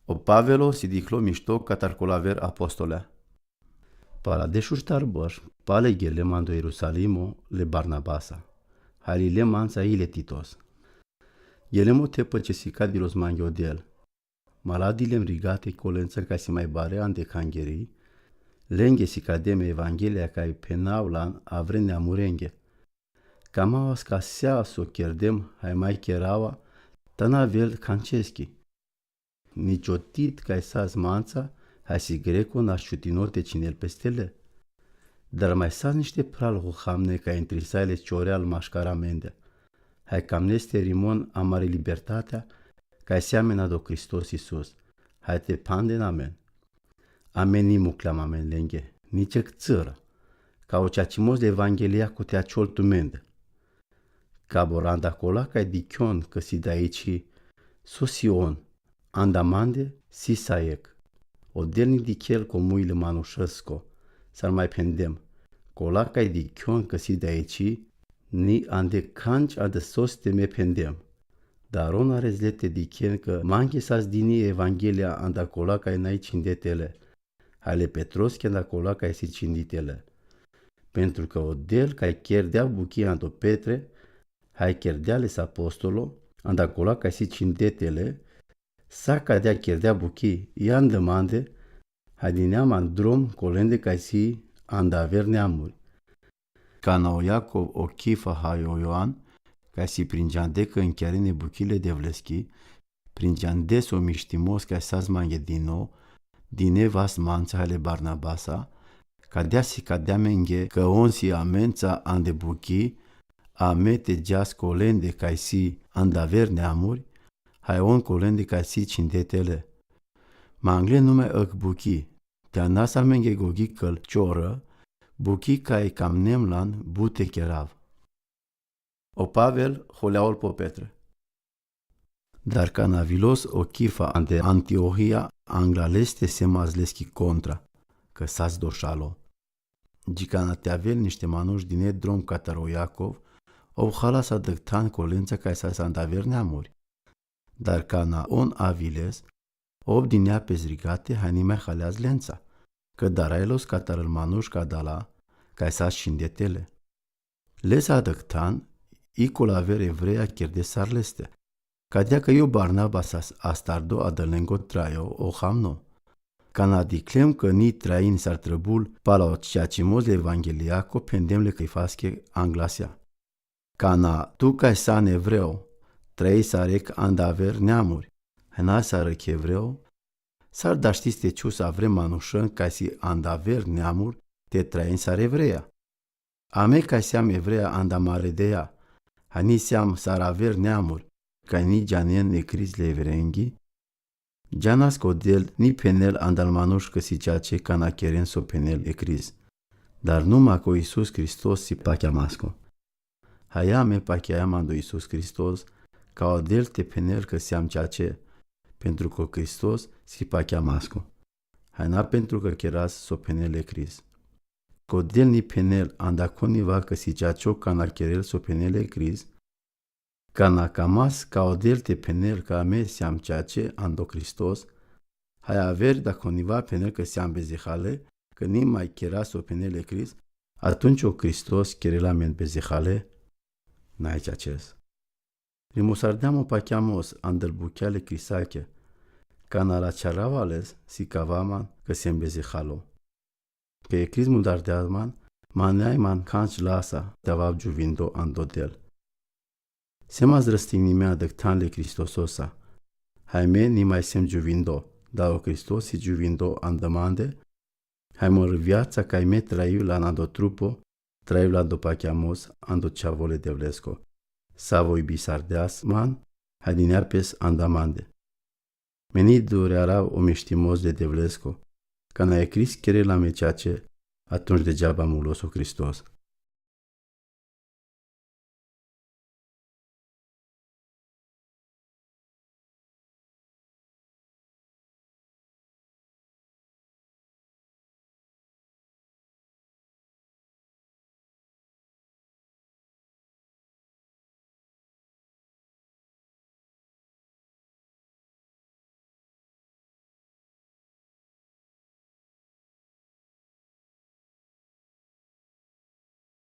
O Pavelo si diclo mișto catarcolaver apostolea. Pala deșuștar băș, pale ghele mando Ierusalimo le Barnabasa. Halile mansa ile Titos. Elemo te păcesica dilos mangiodel. Maladile rigate colență ca si mai bare ande cangherii. Lenghe si cademe evanghelia ca penaulan avrene amurenghe. Camawas ca sea so chierdem hai mai cheraua tanavel canceschi. Niciotit ca esas manța hai si greco nașciutinote cinel pestele. Dar mai sa niște pral hohamne ca intrisaile cioreal mașcaramende. Hai cam neste rimon amare libertatea ca seamena do Hristos Iisus. Hai te panden amen. Amen ni muclam amen lenghe, nici țără. Ca o ceacimos de Evanghelia cu te aciol tumende. Ca boranda cola ca dichion că si de aici sosion, andamande si saec. O delni dichel cu muile manușăsco, s-ar mai pendem. Cola ca dichion că si de aici ni ande canci ade sos te me pendem. Dar ona rezlete dichen că manche sas dini Evanghelia anda cola ca n-ai cindetele. Hale Petros când acolo ca si cinditele. Pentru că o del ca chierdea buchia ando Petre, hai chierdeales apostolo, and acolo ca si cindetele, sa cadea chierdea buchii, i-an demande, hai dineam an drum colende ca si and aver neamuri. Ca na o Iacov o chifa hai o Ioan, ca si pringeande că închiarine buchile de vleschi, pringeandes o miștimos ca sa zmanghe din nou, dine vas manța ale Barnabasa, cadea si cadea menghe că onsi amența ande buchi, amete geas colende ca si andaver neamuri, hai on colende ca si cindetele. Mangle nume ăc buchi, te-a nasa menghe gogi căl cioră, buchi ca e cam nemlan bute cherav. O Pavel holeaol po Petre. Dar ca navilos o chifa ante Antiohia anglaleste se mazleschi contra, că s-ați doșalo. Gicana te avel niște manuși din drom cataro Iacov, au halas adăctan colența ca să s-andaver neamuri. Dar ca na on aviles, ob din ea pezrigate hanime haleaz lența, că darailos catarăl manuși ca dala, ca să-și șindetele. Les adăctan, icul aver evreia chierde sarleste. Cadea că eu Barnabas astardo adălengo traio o hamno. Cana diclem că ni train s-ar trăbul pala o ceacimoz de Evangheliaco pendemle că-i fasche anglasia. Cana tu ca san evreu, trei sarec andaver neamuri, hena sarec evreu, s-ar da știți te ciu să avrem manușăn ca si andaver neamuri te train s-ar evreia. Ame ca seam evreia andamare de ea, hani seam s-ar aver neamuri, ca ni janen ecris le evrenghi, janas codel ni penel andal manuș că si ceace ca na cheren so penel ecris. Dar numai cu Iisus Hristos si pacheamasco. Haiame pacheamando Iisus Hristos, ca o del te penel că seam ceace, pentru că Hristos si pacheamasco. Haina pentru că cheras so penel ecris. Codel ni penel andaconiva că si ceacio ca na cherel so penel ecris, ca na camas ca o delte penel ca ame seam ceace ando Hristos, hai aver dacă univa penel că seam bezihale, că ni mai cheras o penele Crist, atunci o Hristos cherela men bezihale, n-ai ceaces. Rimosardeam o pacheamos andel bucheale crisache, ca na la cearavales si cavaman că se bezihalo. Că e Crist mudardeazman, maneai man canci lasa te-avav juvindo andodel. Semaz răstignimea dăctanle Cristososa. Haime ni mai sem juvindo, dar o Hristos si juvindo andamande, haimor viața ca ime traiu la nando trupo, traiu la dopacheamos ando ceavole de vlesco. Savoi bisardeas man, hadineapes andamande. Menit dureara o meștimos de devlesco, ca na e Crist chere la meceace, atunci degeaba mulos o Hristos.